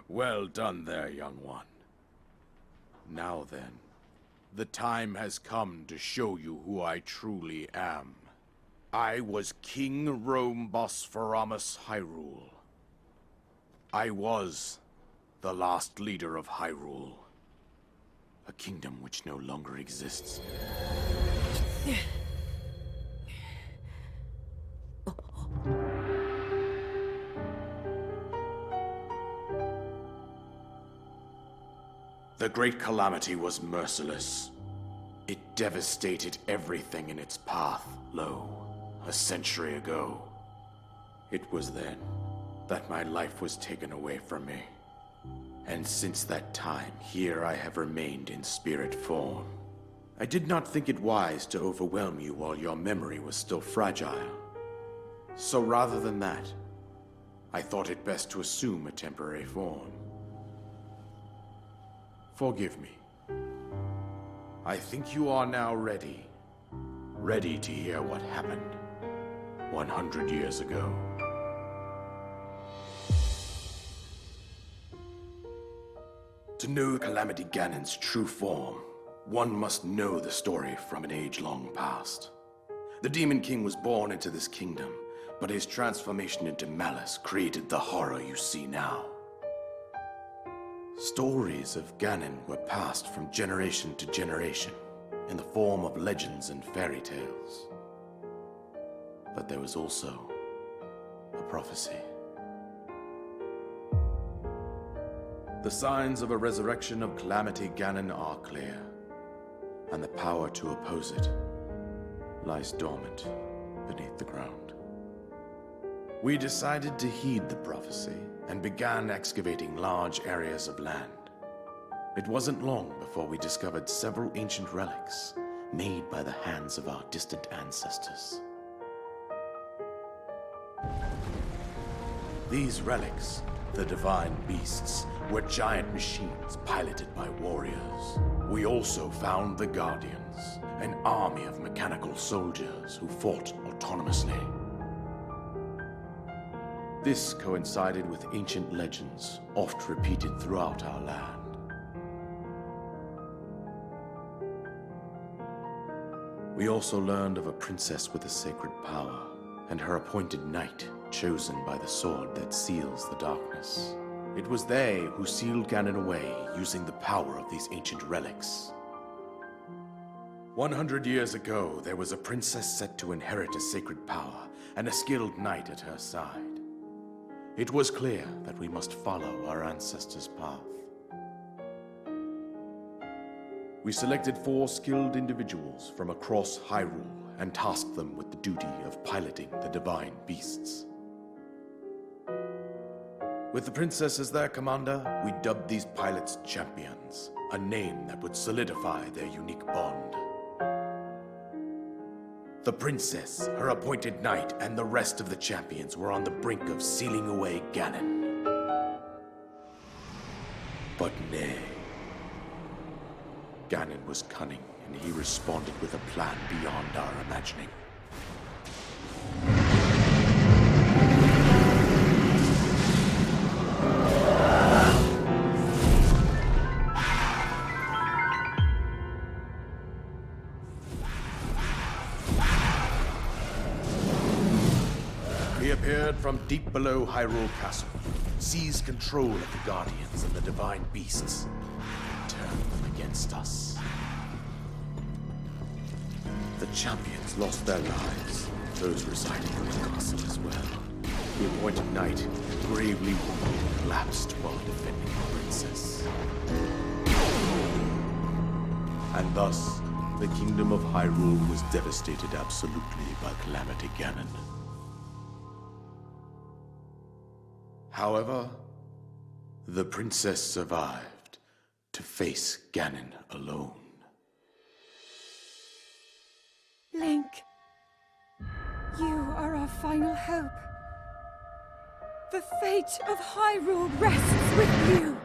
Well done there, young one. Now then, the time has come to show you who I truly am. I was King Rome Bosphoramus Hyrule. I was the last leader of Hyrule, a kingdom which no longer exists. The Great Calamity was merciless. It devastated everything in its path, a century ago. It was then that my life was taken away from me. And since that time, here I have remained in spirit form. I did not think it wise to overwhelm you while your memory was still fragile. So rather than that, I thought it best to assume a temporary form. Forgive me. I think you are now ready. Ready to hear what happened 100 years ago. To know Calamity Ganon's true form, one must know the story from an age long past. The Demon King was born into this kingdom, but his transformation into malice created the horror you see now. Stories of Ganon were passed from generation to generation in the form of legends and fairy tales. But there was also a prophecy. The signs of a resurrection of Calamity Ganon are clear, and the power to oppose it lies dormant beneath the ground. We decided to heed the prophecy and began excavating large areas of land. It wasn't long before we discovered several ancient relics made by the hands of our distant ancestors. These relics, the divine beasts, were giant machines piloted by warriors. We also found the Guardians, an army of mechanical soldiers who fought autonomously. This coincided with ancient legends, oft repeated throughout our land. We also learned of a princess with a sacred power, and her appointed knight, chosen by the sword that seals the darkness. It was they who sealed Ganon away using the power of these ancient relics. 100 years ago, there was a princess set to inherit a sacred power, and a skilled knight at her side. It was clear that we must follow our ancestors' path. We selected 4 skilled individuals from across Hyrule and tasked them with the duty of piloting the divine beasts. With the princess as their commander, we dubbed these pilots champions, a name that would solidify their unique bond. The princess, her appointed knight, and the rest of the champions were on the brink of sealing away Ganon. But nay. Ganon was cunning, and he responded with a plan beyond our imagining. He appeared from deep below Hyrule Castle, seized control of the Guardians and the divine beasts, and turned them against us. The champions lost their lives, those residing in the castle as well. The appointed knight, gravely wounded, collapsed while defending the princess. And thus, the kingdom of Hyrule was devastated absolutely by Calamity Ganon. However, the princess survived to face Ganon alone. Link, you are our final hope. The fate of Hyrule rests with you!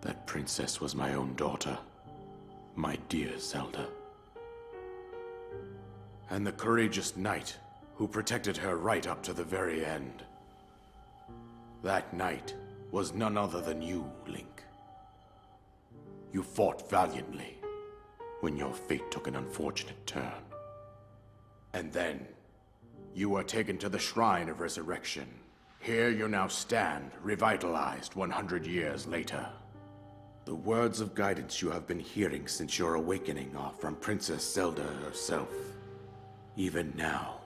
That princess was my own daughter, my dear Zelda. And the courageous knight who protected her right up to the very end. That knight was none other than you, Link. You fought valiantly when your fate took an unfortunate turn. And then, you were taken to the Shrine of Resurrection. Here you now stand, revitalized 100 years later. The words of guidance you have been hearing since your awakening are from Princess Zelda herself. Even now,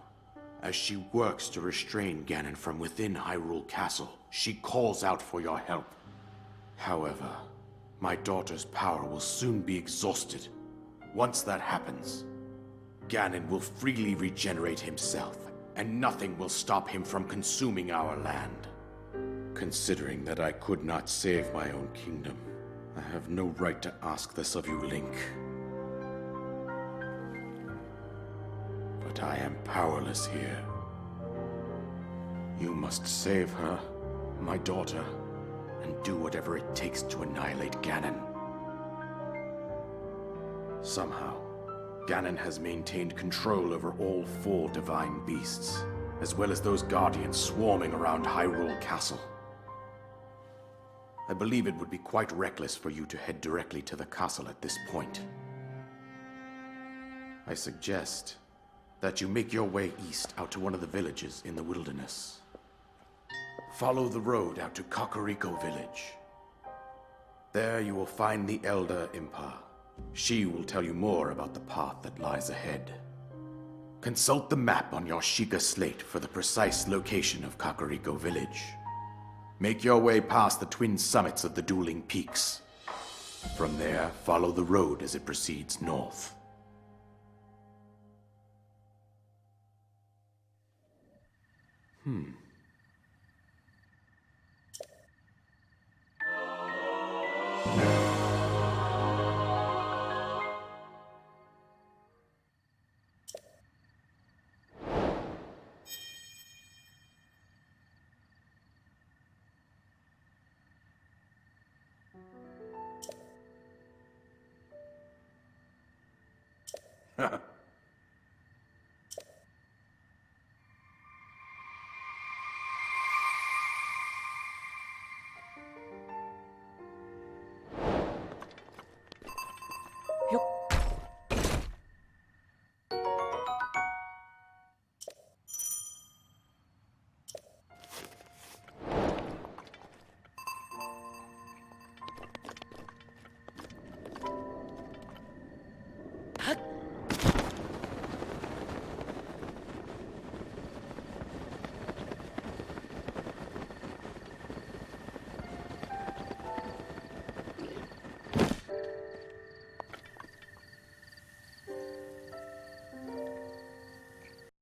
as she works to restrain Ganon from within Hyrule Castle, she calls out for your help. However, my daughter's power will soon be exhausted. Once that happens, Ganon will freely regenerate himself, and nothing will stop him from consuming our land. Considering that I could not save my own kingdom, I have no right to ask this of you, Link. But I am powerless here. You must save her, my daughter, and do whatever it takes to annihilate Ganon. Somehow, Ganon has maintained control over all 4 divine beasts, as well as those guardians swarming around Hyrule Castle. I believe it would be quite reckless for you to head directly to the castle at this point. I suggest that you make your way east out to one of the villages in the wilderness. Follow the road out to Kakariko Village. There you will find the Elder Impa. She will tell you more about the path that lies ahead. Consult the map on your Sheikah slate for the precise location of Kakariko Village. Make your way past the twin summits of the Dueling Peaks. From there, follow the road as it proceeds north.